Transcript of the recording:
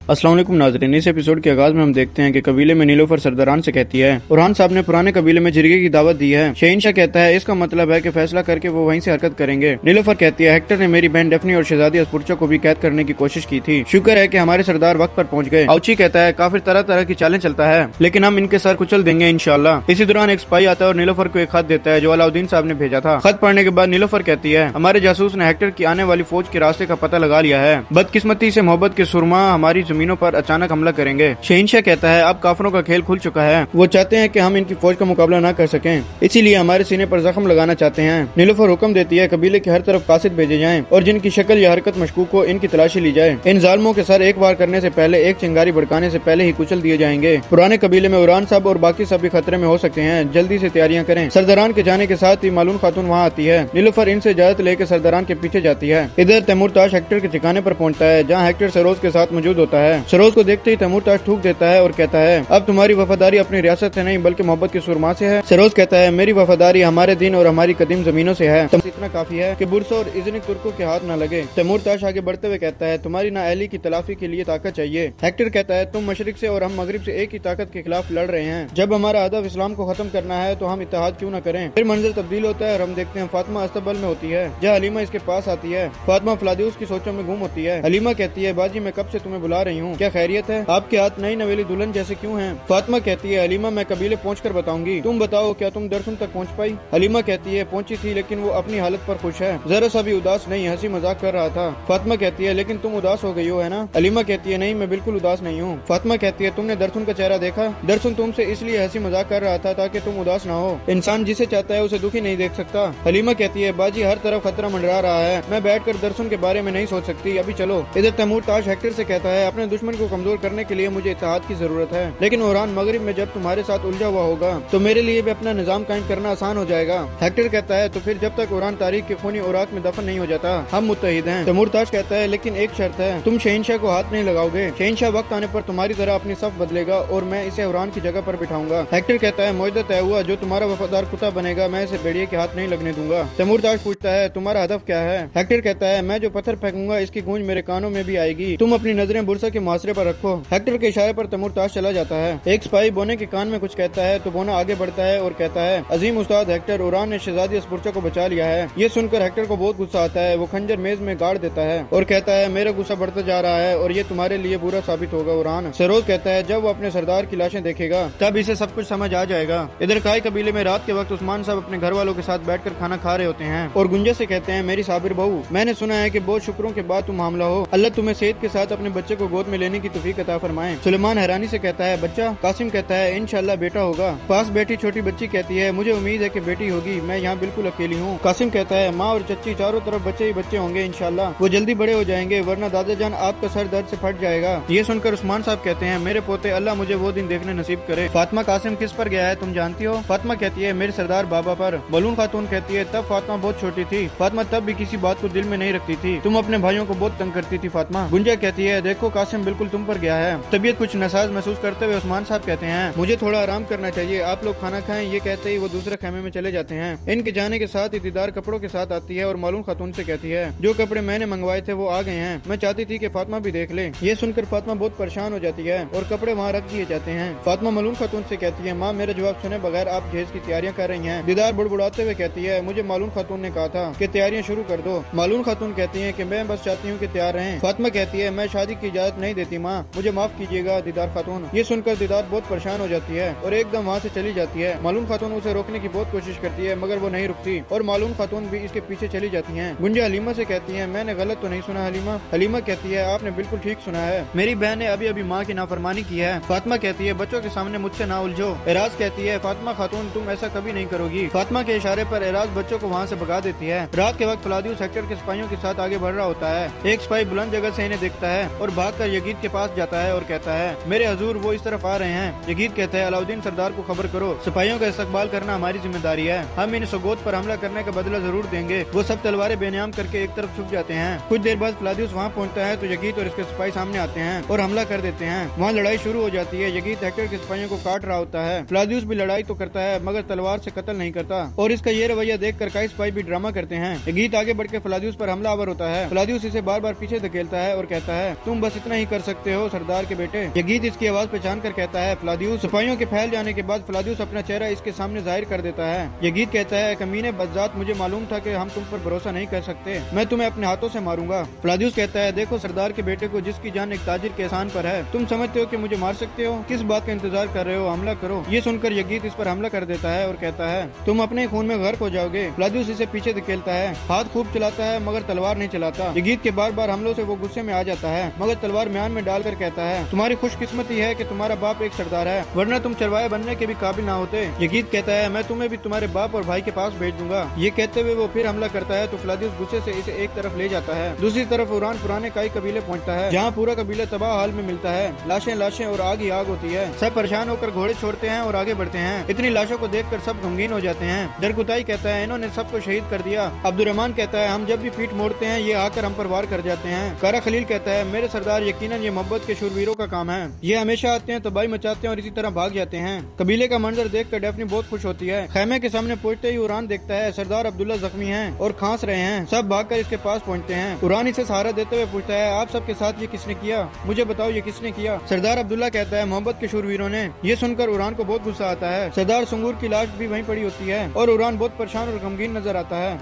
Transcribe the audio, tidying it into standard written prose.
अस्सलाम वालेकुम नाज़रीन, इस एपिसोड के आगाज में हम देखते हैं कि कबीले में नीलोफर सरदारान से कहती है बुरहान साहब ने पुराने कबीले में जिरगे की दावत दी है। शहंशाह कहता है इसका मतलब है कि फैसला करके वो वहीं से हरकत करेंगे। नीलोफर कहती है हेक्टर ने मेरी बहन डेफनी और शहजादी अस्पुरचा को भी कैद करने की कोशिश की थी, शुक्र है कि हमारे सरदार वक्त पर पहुंच गए। आउची कहता है काफिर तरह तरह की चालें चलता है लेकिन हम इनके सर कुचल देंगे इंशाल्लाह। इसी दौरान एक स्पाई आता है और नीलोफर को एक खत देता है जो अलाउद्दीन साहब ने भेजा था। खत पढ़ने के बाद नीलोफर कहती है हमारे जासूस ने हेक्टर की आने वाली फौज के रास्ते का पता लगा लिया है। बदकिस्मती से मोहब्बत के सुरमा हमारी जमीनों पर अचानक हमला करेंगे। शहंशाह कहता है अब काफिरों का खेल खुल चुका है, वो चाहते हैं कि हम इनकी फौज का मुकाबला न कर सकें, इसीलिए हमारे सीने पर जख्म लगाना चाहते हैं। नीलोफर हुक्म देती है कबीले की हर तरफ कासिद भेजे जाएं और जिनकी शक्ल या हरकत मशकूक हो इनकी तलाशी ली जाए। इन जालिमों के सर एक वार करने से पहले, एक चिंगारी भड़काने से पहले ही कुचल दिए जाएंगे। पुराने कबीले में उरान साहब और बाकी सब भी खतरे में हो सकते हैं, जल्दी से तैयारियां करें। सरदारान के जाने के साथ ही मालूम खातून वहाँ आती है। नीलोफर इनसे इजाजत लेकर सरदारान के पीछे जाती है। इधर तैमूरताश हेक्टर के ठिकाने पर पहुंचता है जहाँ हेक्टर सरोज के साथ मौजूद होता है। सरोज को देखते ही तैमूरताश थूक देता है और कहता है अब तुम्हारी वफादारी अपनी रियासत से नहीं बल्कि मोहब्बत की सुरमा से है। सरोज कहता है मेरी वफादारी हमारे दिन और हमारी कदीम जमीनों से है, इतना काफी है कि बुरसा और इज़्निक तुर्कों के हाथ न लगे। तैमूरताश आगे बढ़ते हुए कहता है तुम्हारी नाअहली की तलाफी के लिए ताकत चाहिए। हेक्टर कहता है तुम मशरिक से और हम मगरिब से एक ही ताकत के खिलाफ लड़ रहे हैं, जब हमारा हदफ इस्लाम को खत्म करना है तो हम इत्तेहाद क्यों न करें। फिर मंजर तब्दील होता है और हम देखते हैं फातिमा अस्तबल में होती है जहाँ हलीमा इसके पास आती है। फातिमा फ्लादिउस की सोचों में गुम होती है। हलीमा कहती है बाजी मैं कब से तुम्हें बुला रही हूँ, क्या खैरियत है, आपके हाथ नई नवेली दुल्हन जैसे क्यों हैं। फातिमा कहती है हलीमा मैं कबीले पहुंचकर बताऊंगी, तुम बताओ क्या तुम दरसुन तक पहुंच पाई। हलीमा कहती है पहुंची थी लेकिन वो अपनी हालत पर खुश है, जरा सा भी उदास नहीं, हंसी मजाक कर रहा था। फातिमा कहती है लेकिन तुम उदास हो गई हो है ना। हलीमा कहती है नहीं मैं बिल्कुल उदास नहीं हूँ। फातिमा कहती है तुमने दरसुन का चेहरा देखा, दरसुन तुमसे इसलिए हंसी मजाक कर रहा था ताकि तुम उदास ना हो, इंसान जिसे चाहता है उसे दुखी नहीं देख सकता। हलीमा कहती है बाजी हर तरफ खतरा मंडरा रहा है, मैं बैठकर दरसुन के बारे में नहीं सोच सकती, अभी चलो। इधर तैमूरताश हेक्टर से कहता है अपने दुश्मन को कमजोर करने के लिए मुझे इत्तेहाद की जरूरत है, लेकिन उरान मगरिब में जब तुम्हारे साथ उलझा हुआ होगा तो मेरे लिए भी अपना निजाम कायम करना आसान हो जाएगा। हेक्टर कहता है तो फिर जब तक उरान तारीख के खूनी उराक में दफन नहीं हो जाता हम मुत्तहिद हैं। तैमूरताश कहता है लेकिन एक शर्त है, तुम शहंशाह को हाथ नहीं लगाओगे, शहंशाह वक्त आने पर तुम्हारी तरह अपनी सफ बदलेगा और मैं इसे उरान की जगह पर बिठाऊंगा। हेक्टर कहता है मुआहदा तय हुआ, जो तुम्हारा वफादार कुत्ता बनेगा मैं इसे भेड़िए के हाथ नहीं लगने दूंगा। तैमूरताश पूछता है तुम्हारा हदफ क्या है। हेक्टर कहता है मैं जो पत्थर फेंकूंगा इसकी गूंज मेरे कानों में भी आएगी, तुम अपनी नजरें बुरसा के मुहासरे पर रखो। हेक्टर के इशारे पर तैमूरताश चला जाता है। एक सिपाही बोने के कान में कुछ कहता है तो बोना आगे बढ़ता है और कहता है अजीम उस्ताद हेक्टर, उरान ने शहजादी अस्पुरचा को बचा लिया है। ये सुनकर हेक्टर को बहुत गुस्सा आता है, वो खंजर मेज में गाड़ देता है और कहता है मेरा गुस्सा बढ़ता जा रहा है और ये तुम्हारे लिए बुरा साबित होगा उरान। सरोज कहता है जब वो अपने सरदार की लाशें देखेगा तब इसे सब कुछ समझ आ जाएगा। इधर काई कबीले में रात के वक्त उस्मान साहब अपने घर वालों के साथ बैठकर खाना खा रहे होते हैं और गुंजा से कहते हैं मेरी साबिर बहू, मैंने सुना है कि बहुत शुक्रों के बाद तुम हामला हो, अल्लाह तुम्हें सेहत के साथ अपने बच्चे को गोद में लेने की तौफीक अता फरमाए। सुलेमान हैरानी से कहता है बच्चा। कासिम कहता है इंशाल्लाह बेटा होगा। पास बैठी छोटी बच्ची कहती है मुझे उम्मीद है कि बेटी होगी, मैं यहाँ बिल्कुल अकेली हूँ। कासिम कहता है माँ और चच्ची चारों तरफ बच्चे ही बच्चे होंगे इंशाल्लाह, वो जल्दी बड़े हो जाएंगे वरना दादा जान आपका सर दर्द से फट जाएगा। ये सुनकर उस्मान साहब कहते हैं मेरे पोते अल्लाह मुझे वो दिन देखने नसीब करे। फातिमा कासिम किस पर गया है तुम जानती हो। फातिमा कहती है मेरे सरदार बाबा पर। बलून खातून कहती है तब फातिमा बहुत छोटी थी, फातिमा तब भी किसी बात को दिल में नहीं रखती थी, तुम अपने भाइयों को बहुत तंग करती थी फातिमा। गुंजा कहती है देखो कासिम बिल्कुल तुम पर गया है। तबीयत कुछ नासाज महसूस करते हुए उस्मान साहब कहते हैं मुझे थोड़ा आराम करना चाहिए, आप लोग खाना खाएं। ये कहते ही वो दूसरे खेमे में चले जाते हैं। इनके जाने के साथ ही दीदार कपड़ों के साथ आती है और मालूम खातून से कहती है जो कपड़े मैंने मंगवाए थे वो आ गए हैं, मैं चाहती थी कि फातिमा भी देख ले। ये सुनकर फातिमा बहुत परेशान हो जाती है और कपड़े वहाँ रख दिए जाते हैं। फातिमा मालूम खातून से कहती है माँ मेरा जवाब सुने बगैर आप जहेज की तैयारियां कर रही हैं। दीदार बुड़बुड़ाते हुए कहती है मुझे मालूम खातून ने कहा था कि तैयारियां शुरू कर दो। मालूम खातून कहती है कि मैं बस चाहती हूँ कि तैयार रहें। फातिमा कहती है मैं शादी की इजाजत नहीं देती माँ, मुझे माफ कीजिएगा दीदार खातून। ये सुनकर दीदार बहुत परेशान हो जाती है और एकदम वहाँ से चली जाती है। मालूम खातून उसे रोकने की बहुत कोशिश करती है मगर वो नहीं रुकती और मालूम खातून भी इसके पीछे चली जाती हैं। गुंजा हलीमा से कहती है मैंने गलत तो नहीं सुना हलीमा। हलीमा कहती है आपने बिल्कुल ठीक सुना है, मेरी बहन ने अभी अभी माँ की नाफरमानी की है। फातिमा कहती है बच्चों के सामने मुझसे ना उलझो। एराज कहती है फातिमा खातून तुम ऐसा कभी नहीं करोगी। फातिमा के इशारे पर एराज बच्चों को वहाँ से भगा देती है। रात के वक्त फ्लादिउस हेक्टर के सिपाहियों के साथ आगे बढ़ रहा होता है। एक सिपाही बुलंद जगह से इन्हें देखता है और भागकर यगीद के पास जाता है और कहता है मेरे हजूर वो इस तरफ आ रहे हैं। यगीद कहता है अलाउद्दीन सरदार को खबर करो, सिपाहियों का इस्तकबाल करना हमारी जिम्मेदारी है, हम इन सगोत पर हमला करने का बदला जरूर देंगे। वो सब तलवारें बेनियाम करके एक तरफ छुप जाते हैं। कुछ देर बाद फ्लादिउस वहाँ पहुँचता है तो यगीद और इसके सिपाही सामने आते हैं और हमला कर देते हैं। वहाँ लड़ाई शुरू हो जाती है। यगीद हेक्टर के सिपाहियों को काट रहा होता है। फ्लादिउस भी लड़ाई तो करता है मगर तलवार से कत्ल नहीं करता और इसका ये रवैया देख कर कई सिपाही भी ड्रामा करते हैं। यगीद आगे बढ़कर फ्लादिउस पर हमला आवर होता है। फ्लादिउस इसे बार बार पीछे धकेलता है और कहता है तुम बस इतना ही कर सकते हो सरदार के बेटे। यगीत इसकी आवाज पहचान कर कहता है फ्लादियुस। सिपाहियों के फैल जाने के बाद फ्लादियुस अपना चेहरा इसके सामने जाहिर कर देता है। यगीत कहता है कमीने बदजात, मुझे मालूम था कि हम तुम पर भरोसा नहीं कर सकते, मैं तुम्हें अपने हाथों से मारूंगा। फ्लादियुस कहता है देखो सरदार के बेटे को, जिसकी जान एक ताजिर के एहसान पर है, तुम समझते हो कि मुझे मार सकते हो? किस बात का इंतजार कर रहे हो, हमला करो। ये सुनकर यगीत इस पर हमला कर देता है और कहता है तुम अपने खून में गर्क हो जाओगे। फ्लादियुस इसे पीछे धकेलता है, हाथ खूब चलाता है मगर तलवार नहीं चलाता। यगीत के बार बार हमलों से वो गुस्से में आ जाता है मगर तलवार म्यान में डालकर कहता है तुम्हारी खुशकिस्मती है कि तुम्हारा बाप एक सरदार है, वरना तुम चरवाहे बनने के भी काबिल ना होते। यगीत कहता है मैं तुम्हें भी तुम्हारे बाप और भाई के पास भेज दूंगा। ये कहते हुए वो फिर हमला करता है तो फ्लादियुस गुस्से से इसे एक तरफ ले जाता है। दूसरी तरफ उरान पुराने काई कबीले पहुंचता है, जहाँ पूरा कबीला तबाह हाल में मिलता है। लाशें लाशें और आग ही आग होती है। सब परेशान होकर घोड़े छोड़ते हैं और आगे बढ़ते हैं। इतनी लाशों को देखकर सब गमगीन हो जाते हैं। दरकुताई कहता है इन्होंने सबको शहीद कर दिया। अब्दुर्रहमान कहता है हम जब भी पीठ मोड़ते हैं ये आकर हम पर वार कर जाते हैं। कारा खलील कहता है मेरे सरदार यकीनन ये मोहब्बत के शूरवीरों का काम है, ये हमेशा आते हैं तबाही मचाते हैं और इसी तरह भाग जाते हैं। कबीले का मंजर देखकर डेफनी बहुत खुश होती है। खैमे के सामने पहुंचते ही उरान देखता है सरदार अब्दुल्ला जख्मी हैं और खांस रहे हैं। सब भागकर इसके पास पहुंचते हैं। उरान इसे सहारा देते हुए पूछता है आप सबके साथ ये किसने किया, मुझे बताओ ये किसने किया? सरदार अब्दुल्ला कहता है मोहब्बत के शूरवीरों ने। ये सुनकर उरान को बहुत गुस्सा आता है। सरदार सुंगूर की लाश भी वहीं पड़ी होती है और उरान बहुत परेशान और गमगीन नजर आता है।